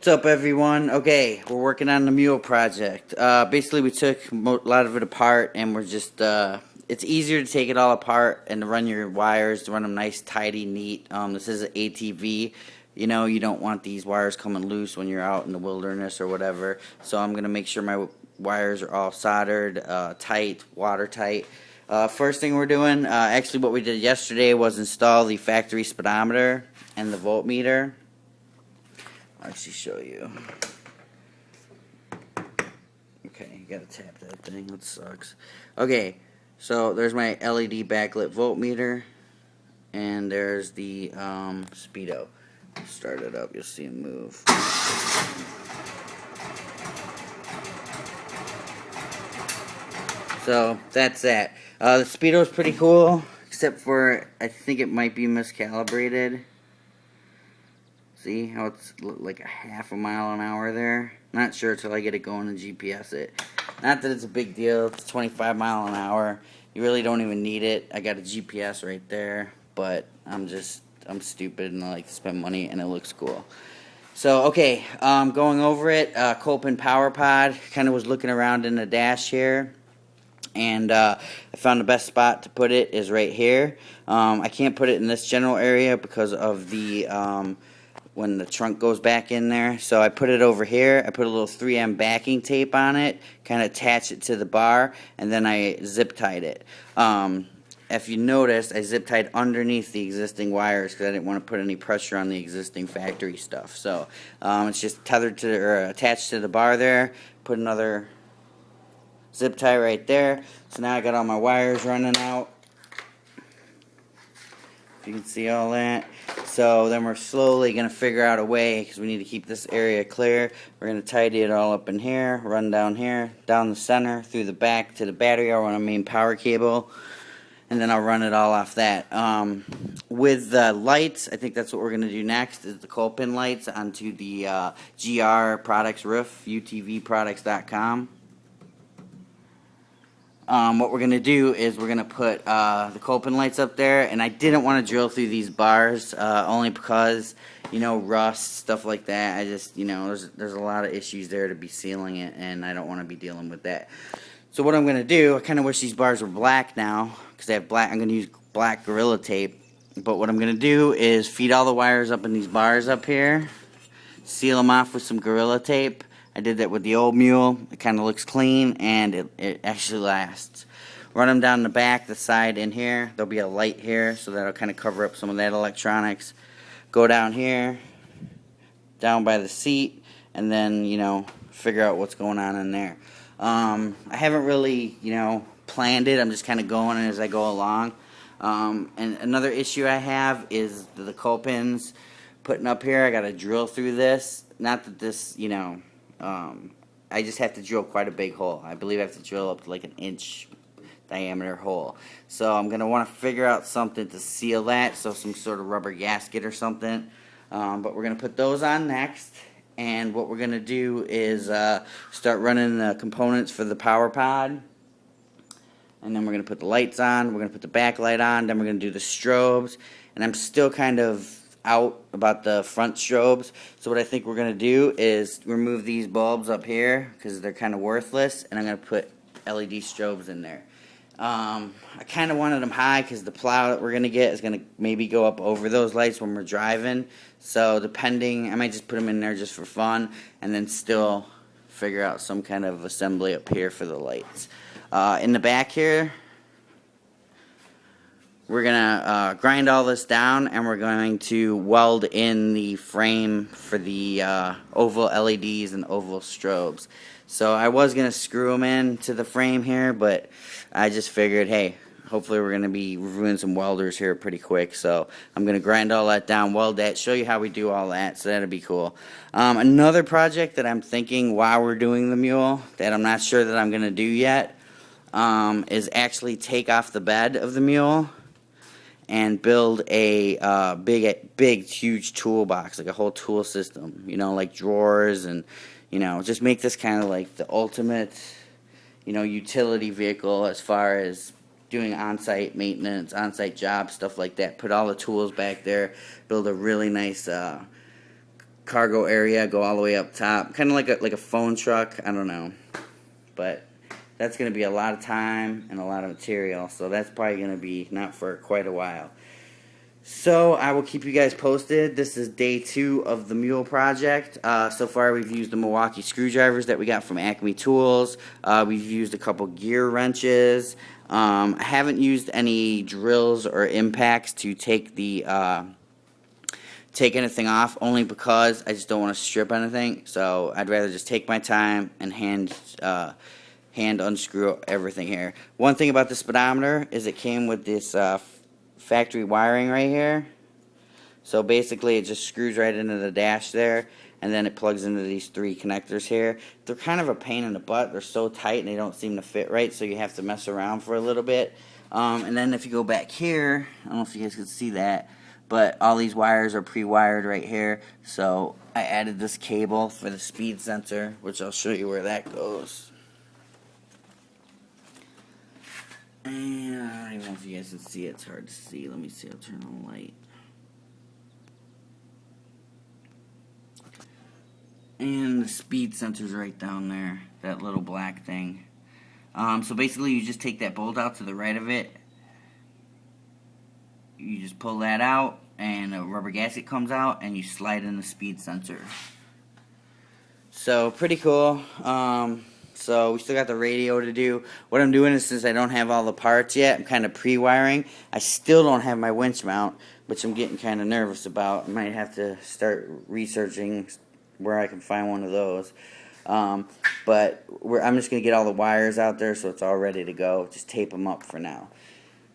What's up, everyone? Okay, we're working on the mule project. Basically, we took a lot of it apart, and we're just, it's easier to take it all apart and to run your wires, to run them nice, tidy, neat. This is an ATV. You know, you don't want these wires coming loose when you're out in the wilderness or whatever. So I'm going to make sure my wires are all soldered, tight, watertight. First thing we're doing, actually what we did yesterday was install the factory speedometer and the voltmeter. I'll actually show you. Okay, you gotta tap that thing, that sucks. Okay, so there's my LED backlit voltmeter, and there's the speedo. Start it up, you'll see it move. So that's that. The speedo is pretty cool, except for I think it might be miscalibrated. See how it's like a half a mile an hour there? Not sure till I get it going and GPS it. Not that it's a big deal. It's 25 mile an hour. You really don't even need it. I got a GPS right there, but I'm stupid and I like to spend money and it looks cool. So okay, going over it. Copen Power Pod. Kind of was looking around in the dash here, and I found the best spot to put it is right here. I can't put it in this general area because of the when the trunk goes back in there. So I put it over here. I put a little 3M backing tape on it, kind of attach it to the bar, and then I zip tied it. If you noticed, I zip tied underneath the existing wires because I didn't want to put any pressure on the existing factory stuff. So it's just tethered to or attached to the bar there. Put another zip tie right there. So now I got all my wires running out. You can see all that. So then we're slowly going to figure out a way, because we need to keep this area clear. We're going to tidy it all up in here, run down here, down the center, through the back to the battery. I'll run a main power cable, and then I'll run it all off that. With the lights, I think that's what we're going to do next, is the coal pin lights onto the GR Products roof, utvproducts.com. What we're going to do is we're going to put the coal pin lights up there, and I didn't want to drill through these bars only because, you know, rust, stuff like that. I just, you know, there's a lot of issues there to be sealing it, and I don't want to be dealing with that. So what I'm going to do, I kind of wish these bars were black now, because they have black. I'm going to use black Gorilla Tape, but what I'm going to do is feed all the wires up in these bars up here, seal them off with some Gorilla Tape. I did that with the old mule. It kind of looks clean, and it actually lasts. Run them down the back, the side in here. There'll be a light here, so that'll kind of cover up some of that electronics. Go down here, down by the seat, and then, you know, figure out what's going on in there. I haven't really, you know, planned it. I'm just kind of going as I go along. And another issue I have is the coal pins putting up here. I got to drill through this. Not that this, you know, I just have to drill quite a big hole. I believe I have to drill up to like an inch diameter hole. So I'm going to want to figure out something to seal that, so some sort of rubber gasket or something. But we're going to put those on next. And what we're going to do is start running the components for the power pod. And then we're going to put the lights on. We're going to put the backlight on. Then we're going to do the strobes. And I'm still kind of out about the front strobes. So what I think we're going to do is remove these bulbs up here because they're kind of worthless, and I'm going to put LED strobes in there. I kind of wanted them high because the plow that we're going to get is going to maybe go up over those lights when we're driving. So depending, I might just put them in there just for fun, and then still figure out some kind of assembly up here for the lights. In the back here, we're going to grind all this down, and we're going to weld in the frame for the oval LEDs and oval strobes. So I was going to screw them in to the frame here, but I just figured, hey, hopefully we're going to be reviewing some welders here pretty quick. So I'm going to grind all that down, weld that, show you how we do all that, so that'll be cool. Another project that I'm thinking while we're doing the mule that I'm not sure that I'm going to do yet is actually take off the bed of the mule and build a big, huge toolbox, like a whole tool system, you know, like drawers, and, you know, just make this kind of like the ultimate, you know, utility vehicle as far as doing on-site maintenance, on-site jobs, stuff like that. Put all the tools back there, build a really nice cargo area, go all the way up top, kind of like a phone truck. I don't know, but that's going to be a lot of time and a lot of material, so that's probably going to be not for quite a while. So I will keep you guys posted. This is day 2 of the Mule project. So far we've used the Milwaukee screwdrivers that we got from Acme Tools. We've used a couple gear wrenches. I haven't used any drills or impacts to take anything off, only because I just don't want to strip anything. So I'd rather just take my time and hand unscrew everything here. One thing about the speedometer is it came with this factory wiring right here. So basically it just screws right into the dash there, and then it plugs into these 3 connectors here. They're kind of a pain in the butt. They're so tight and they don't seem to fit right, so you have to mess around for a little bit. And then if you go back here, I don't know if you guys can see that, but all these wires are pre-wired right here. So I added this cable for the speed sensor, which I'll show you where that goes. And I don't even know if you guys can see it. It's hard to see. Let me see. I'll turn on the light. And the speed sensor's right down there. That little black thing. So basically you just take that bolt out to the right of it. You just pull that out and a rubber gasket comes out and you slide in the speed sensor. So pretty cool. So we still got the radio to do. What I'm doing is, since I don't have all the parts yet, I'm kind of pre-wiring. I still don't have my winch mount, which I'm getting kind of nervous about. I might have to start researching where I can find one of those. But I'm just going to get all the wires out there so it's all ready to go. Just tape them up for now.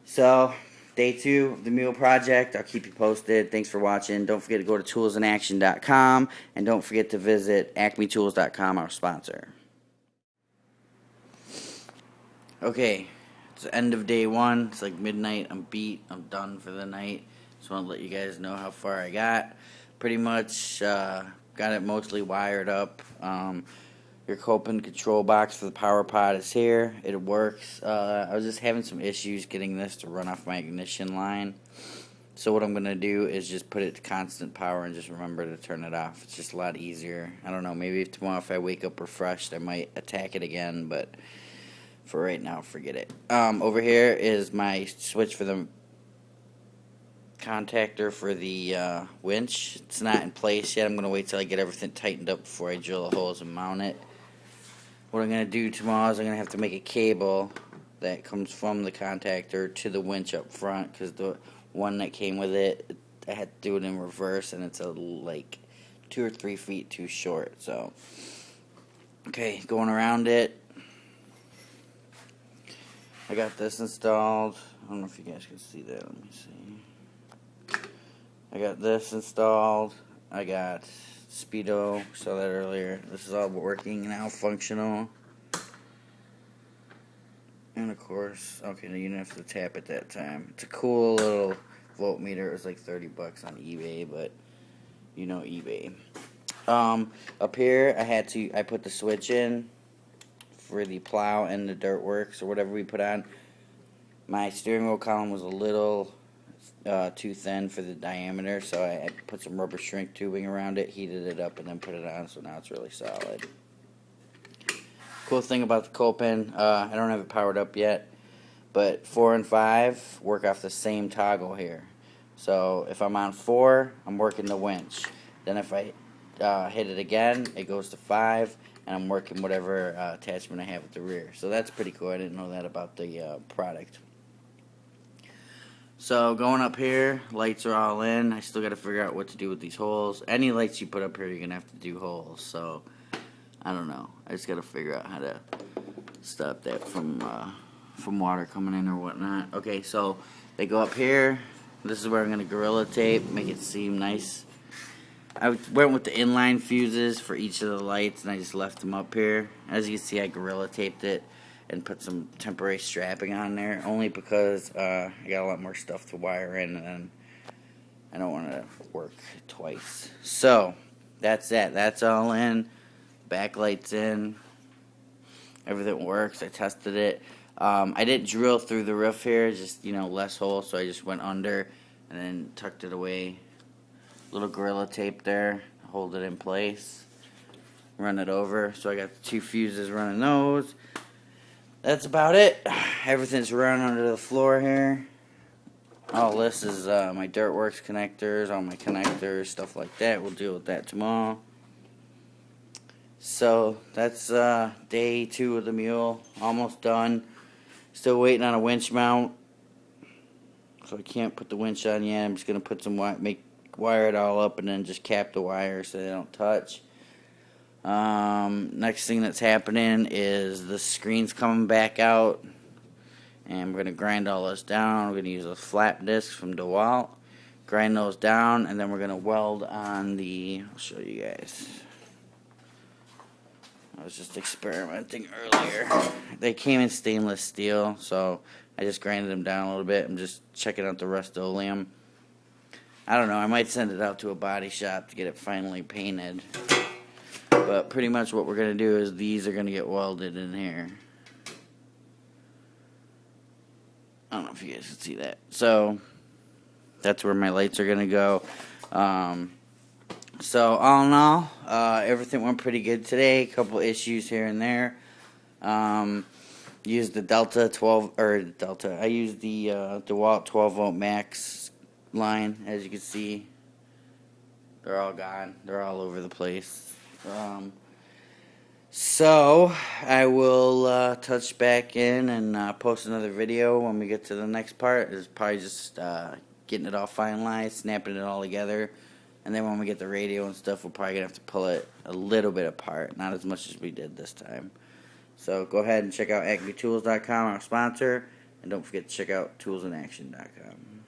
So day 2 of the Mule project. I'll keep you posted. Thanks for watching. Don't forget to go to toolsinaction.com, and don't forget to visit acmetools.com, our sponsor. Okay, it's the end of day 1. It's like midnight. I'm beat. I'm done for the night. Just want to let you guys know how far I got. Pretty much got it mostly wired up. Your Copen control box for the power pod is here. It works. I was just having some issues getting this to run off my ignition line. So what I'm going to do is just put it to constant power and just remember to turn it off. It's just a lot easier. I don't know, maybe tomorrow if I wake up refreshed I might attack it again, but for right now, forget it. Over here is my switch for the contactor for the winch. It's not in place yet. I'm going to wait till I get everything tightened up before I drill the holes and mount it. What I'm going to do tomorrow is I'm going to have to make a cable that comes from the contactor to the winch up front, because the one that came with it, I had to do it in reverse, and it's like 2 or 3 feet too short. So, okay, going around it. I got this installed. I don't know if you guys can see that. Let me see. I got this installed. I got Speedo, saw that earlier. This is all working now, functional. And of course, okay, now you didn't have to tap it that time. It's a cool little voltmeter. It was like 30 bucks on eBay, but you know eBay. Up here, I put the switch in for the plow and the dirt works, or whatever we put on. My steering wheel column was a little too thin for the diameter, so I put some rubber shrink tubing around it, heated it up, and then put it on, so now it's really solid. Cool thing about the Copen, I don't have it powered up yet, but 4 and 5 work off the same toggle here. So if I'm on 4, I'm working the winch. Then if I hit it again, it goes to 5, and I'm working whatever attachment I have at the rear. So that's pretty cool. I didn't know that about the product. So going up here, lights are all in. I still got to figure out what to do with these holes. Any lights you put up here, you're going to have to do holes. So I don't know. I just got to figure out how to stop that from water coming in or whatnot. Okay, so they go up here. This is where I'm going to Gorilla Tape, make it seem nice. I went with the inline fuses for each of the lights, and I just left them up here. As you can see, I Gorilla Taped it and put some temporary strapping on there, only because I got a lot more stuff to wire in, and I don't want to work twice. So that's that. That's all in. Backlight's in. Everything works. I tested it. I didn't drill through the roof here, just, less holes, so I just went under and then tucked it away. Little Gorilla Tape there. hold it in place. Run it over. So I got the 2 fuses running those. That's about it. Everything's running under the floor here. All this is my Dirtworks connectors, all my connectors, stuff like that. We'll deal with that tomorrow. So that's day 2 of the Mule. Almost done. Still waiting on a winch mount. So I can't put the winch on yet. I'm just going to put some wire it all up and then just cap the wires so they don't touch. Next thing that's happening is the screen's coming back out. And we're going to grind all this down. We're going to use those flat discs from DeWalt. Grind those down, and then we're going to weld on the... I'll show you guys. I was just experimenting earlier. They came in stainless steel, so I just grinded them down a little bit. I'm just checking out the Rust-Oleum. I don't know. I might send it out to a body shop to get it finally painted. But pretty much what we're going to do is these are going to get welded in here. I don't know if you guys can see that. So that's where my lights are going to go. So all in all, everything went pretty good today. A couple issues here and there. Used the I used the DeWalt 12-volt max line. As you can see, they're all gone. They're all over the place. So I will touch back in and post another video when we get to the next part. It's probably just getting it all finalized, snapping it all together. And then when we get the radio and stuff, we're probably going to have to pull it a little bit apart. Not as much as we did this time. So go ahead and check out acmetools.com, our sponsor. And don't forget to check out toolsinaction.com.